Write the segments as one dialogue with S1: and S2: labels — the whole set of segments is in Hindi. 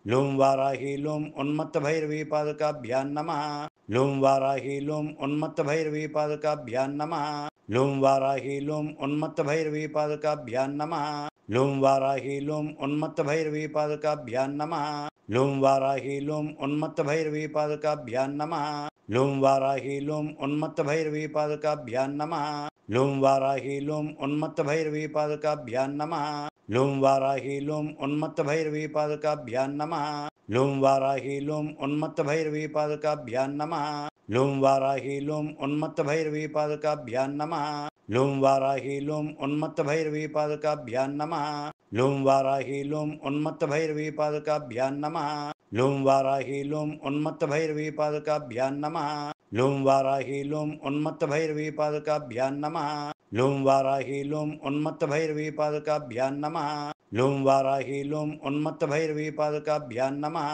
S1: लुं वाराही लुं उन्मत्तभैरवी पादकाभ्यां नमः लुं वाराही लुं उन्मत्तभैरवी पादकाभ्यां नमः लुं वाराही लुं उन्मत्तभैरवी पादकाभ्यां नमः लुं वाराही लुं उन्मत्तभैरवी पादकाभ्यां नमः लुं वाराही लुं उन्मत्तभैरवी पादकाभ्यां नमः लुं वाराही लुं उन्मत्तभैरवी पादकाभ्यां नमः लुं वाराही लुं उन्मत्तभैरवी पादकाभ्यां नमः लुं वाराही लुं उन्मत्तभैरवी पादकाभ्यां नमः लुं वाराही लुं उन्मत्तभैरवी पादकाभ्यां नमः लुं वाराही लुं उन्मत्तभैरवी पादकाभ्यां नमः लुं वाराही लुं उन्मत्तभैरवी पादकाभ्यां नमः लुं वाराही लुं उन्मत्तभैरवी पादकाभ्यां नमः लुं वाराही लुं उन्मत्तभैरवी पादकाभ्यां नमः लुं वाराही लुं उन्मत्तभैरवी पादकाभ्यां नमः लुं वाराही लुं उन्मत्तभैरवी पादकाभ्यां नमः लुं वाराही लुं उन्मत्तभैरवी पादकाभ्यां नमः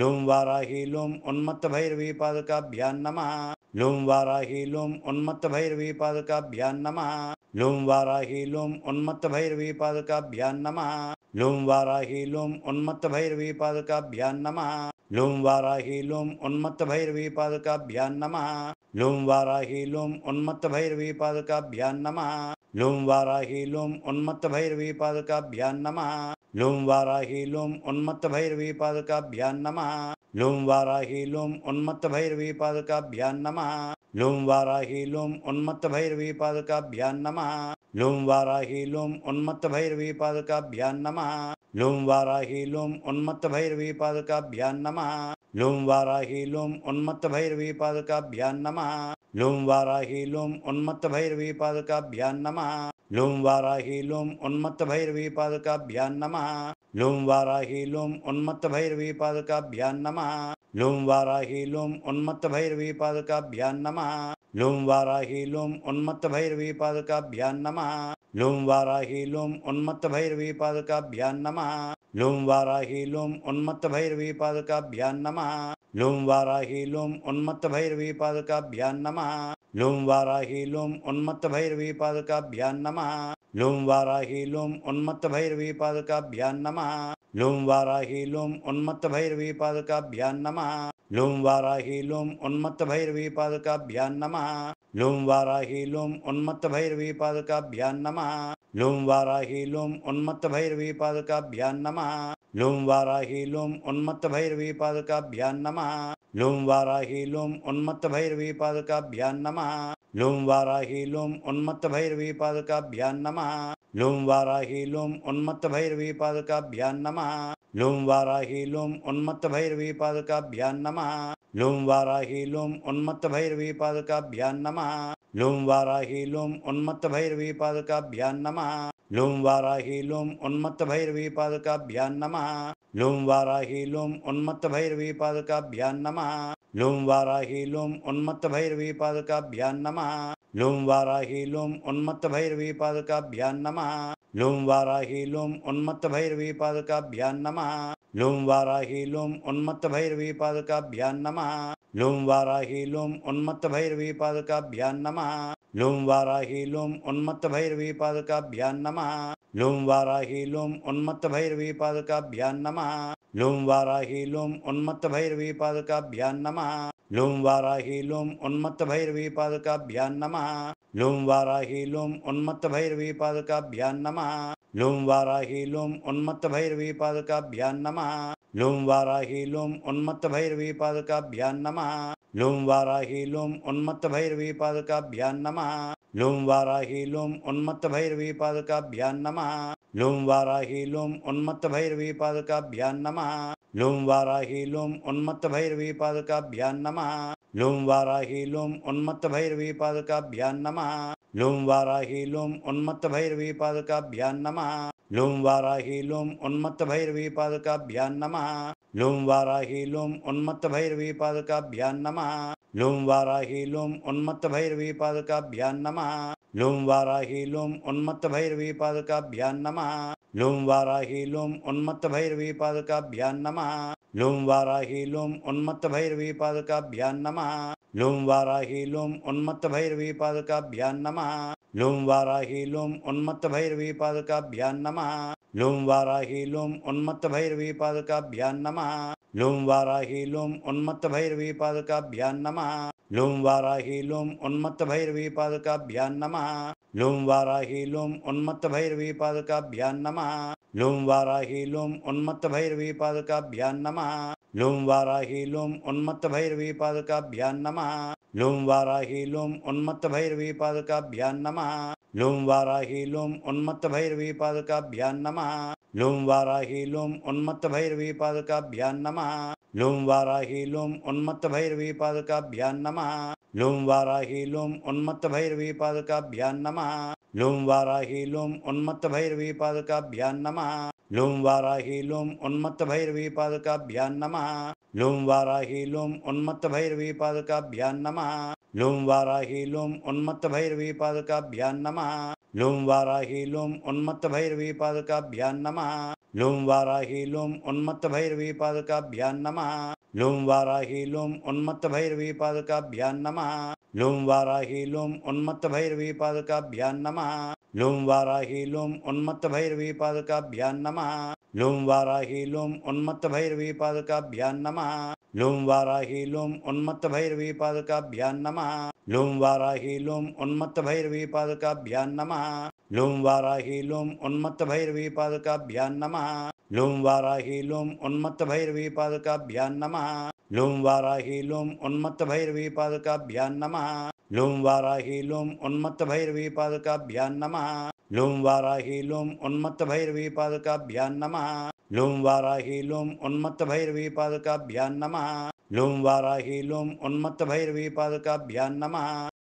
S1: लुं वाराही लुं उन्मत्तभैरवी पादकाभ्यां नमः लुं वाराही लुं उन्मत्तभैरवी पादकाभ्यां नमः लुं वाराही लुं उन्मत्तभैरवी पादकाभ्यां नमः लुं वाराही लुं उन्मत्तभैरवी पादकाभ्यां नमः लुं वाराही लुं उन्मत्तभैरवी पादकाभ्यां नमः लुं वाराही लुं उन्मत्तभैरवी पादकाभ्यां नमः लुं वाराही लुं उन्मत्तभैरवी पादकाभ्यां नमः लुं वाराही लुं उन्मत्तभैरवी पादकाभ्यां नमः लुं वाराही लुं उन्मत्तभैरवी पादकाभ्यां नमः लुं वाराही लुं उन्मत्तभैरवी पादकाभ्यां नमः लुं वाराही लुं उन्मत्तभैरवी पादकाभ्यां नमः लुं वाराही लुं उन्मत्तभैरवी पादकाभ्यां नमः लुं वाराही लुं उन्मत्तभैरवी पादकाभ्यां नमः लुं वाराही लुं उन्मत्तभैरवी पादकाभ्यां नमः लुं वाराही लुं उन्मत्तभैरवी पादकाभ्यां नमः लुं वाराही लुं उन्मत्तभैरवी पादकाभ्यां नमः लुं वाराही लुं उन्मत्तभैरवी पादकाभ्यां नमः लुं वाराही लुं उन्मत्तभैरवी पादकाभ्यां नमः लुं वाराही लुं उन्मत्तभैरवी पादकाभ्यां नमः लुं वाराही लुं उन्मत्तभैरवी पादकाभ्यां नमः लुं वाराही लुं उन्मत्तभैरवी पादकाभ्यां नमः लुं वाराही लुं उन्मत्तभैरवी पादकाभ्यां नमः लुं वाराही लुं उन्मत्तभैरवी पादकाभ्यां नमः लुं वाराही लुं उन्मत्तभैरवी पादकाभ्यां नमः लुं वाराही लुं उन्मत्तभैरवी पादकाभ्यां नमः लुं वाराही लुं उन्मत्तभैरवी पादकाभ्यां नमः लुं वाराही लुं उन्मत्तभैरवी पादकाभ्यां नमः लुं वाराही लुं उन्मत्तभैरवी पादकाभ्यां नमः लुं वाराही लुं उन्मत्तभैरवी पादकाभ्यां नमः लुं वाराही लुं उन्मत्तभैरवी पादकाभ्यां नमः लुं वाराही लुं उन्मत्तभैरवी पादकाभ्यां नमः लुं वाराही लुं उन्मत्तभैरवी पादकाभ्यां नमः लुं वाराही लुं उन्मत्तभैरवी पादकाभ्यां नमः लुं वाराही लुं उन्मत्तभैरवी पादकाभ्यां नमः लुं वाराही लुं उन्मत्तभैरवी पादकाभ्यां नमः लुं वाराही लुं उन्मत्तभैरवी पादकाभ्यां नमः लुं वाराही लुं उन्मत्तभैरवी पादकाभ्यां नमः लुं वाराही लुं उन्मत्तभैरवी पादकाभ्यां नमः लुं वाराही लुं उन्मत्तभैरवी पादकाभ्यां नमः लुं वाराही लुं उन्मत्तभैरवी पादकाभ्यां नमः लुं वाराही लुं उन्मत्तभैरवी पादकाभ्यां नमः लुं वाराही लुं उन्मत्तभैरवी पादकाभ्यां नमः लुं वाराही लुं उन्मत्तभैरवी पादकाभ्यां नमः लुं वाराही लुं उन्मत्तभैरवी पादकाभ्यां नमः लुं वाराही लुं उन्मत्तभैरवी पादकाभ्यां नमः लुं वाराही लुं उन्मत्तभैरवी पादकाभ्यां नमः लुं वाराही लुं उन्मत्तभैरवी पादकाभ्यां नमः लुं वाराही लुं उन्मत्तभैरवी पादकाभ्यां नमः लुं वाराही लुं उन्मत्तभैरवी पादकाभ्यां नमः लुं वाराही लुं उन्मत्तभैरवी पादकाभ्यां नमः लुं वाराही लुं उन्मत्तभैरवी पादकाभ्यां नमः लुं वाराही लुं उन्मत्तभैरवी पादकाभ्यां नमः लुं वाराही लुं उन्मत्तभैरवी पादकाभ्यां नमः लुं वाराही लुं उन्मत्तभैरवी पादकाभ्यां नमः लुं वाराही लुं उन्मत्तभैरवी पादकाभ्यां नमः लुं वाराही लुं उन्मत्तभैरवी पादकाभ्यां नमः लुं वाराही लुं उन्मत्तभैरवी पादकाभ्यां नमः लुं वाराही लुं उन्मत्तभैरवी पादकाभ्यां नमः लुं वाराही लुं उन्मत्तभैरवी पादकाभ्यां नमः लुं वाराही लुं उन्मत्तभैरवी पादकाभ्यां नमः लुं वाराही लुं उन्मत्तभैरवी पादकाभ्यां नमः लुं वाराही लुं उन्मत्तभैरवी पादकाभ्यां नमः लूं वाराही लूं उन्मत्तभैरवीपादकाभ्यां नमः लूं वाराही लूं उन्मत्तभैरवीपादकाभ्यां नमः लूं वाराही लूं उन्मत्तभैरवीपादकाभ्यां नमः लूं वाराही लूं उन्मत्तभैरवीपादकाभ्यां नमः लूं वाराही लूं उन्मत्तभैरवीपादकाभ्यां नमः लूं वाराही लूं उन्मत्तभैरवीपादकाभ्यां नमः लूं वाराही लूं उन्मत्तभैरवीपादकाभ्यां नमः लूं वाराही लूं उन्मत्तभैरवीपादकाभ्यां नमः लूं वाराही लूं उन्मत्तभैरवीपादकाभ्यां नमः लूं वाराही लूं उन्मत्तभैरवीपादकाभ्यां नमः लूं वाराही लूं उन्मत्तभैरवीपादकाभ्यां नमः लूं वाराही लूं उन्मत्तभैरवीपादकाभ्यां नमः लूं वाराही लूं उन्मत्तभैरवीपादकाभ्यां नमः लूं वाराही लूं उन्मत्तभैरवीपादकाभ्यां नमः लूं वाराही लूं उन्मत्तभैरवीपादकाभ्यां नमः लूं वाराही लूं उन्मत्तभैरवीपादकाभ्यां नमः लूं वाराही लूं उन्मत्तभैरवीपादकाभ्यां नमः लूं वाराही लूं उन्मत्तभैरवीपादकाभ्यां नमः लूं वाराही लूं उन्मत्तभैरवीपादकाभ्यां नमः लूं वाराही लूं उन्मत्तभैरवीपादकाभ्यां नमः लूं वाराही लूं उन्मत्तभैरवीपादकाभ्यां नमः लूं वाराही लूं उन्मत्तभैरवीपादकाभ्यां नमः लूं वाराही लूं उन्मत्तभैरवीपादकाभ्यां नमः लूं वाराही लूं उन्मत्तभैरवीपादकाभ्यां नमः लूं वाराही लूं उन्मत्तभैरवीपादकाभ्यां नमः लूं वाराही लूं उन्मत्तभैरवीपादकाभ्यां नमः लूं वाराही लूं उन्मत्तभैरवीपादकाभ्यां नमः लूं वाराही लूं उन्मत्तभैरवीपादकाभ्यां नमः लूं वाराही लूं उन्मत्तभैरवीपादकाभ्यां नमः लूं वाराही लूं उन्मत्तभैरवीपादकाभ्यां नमः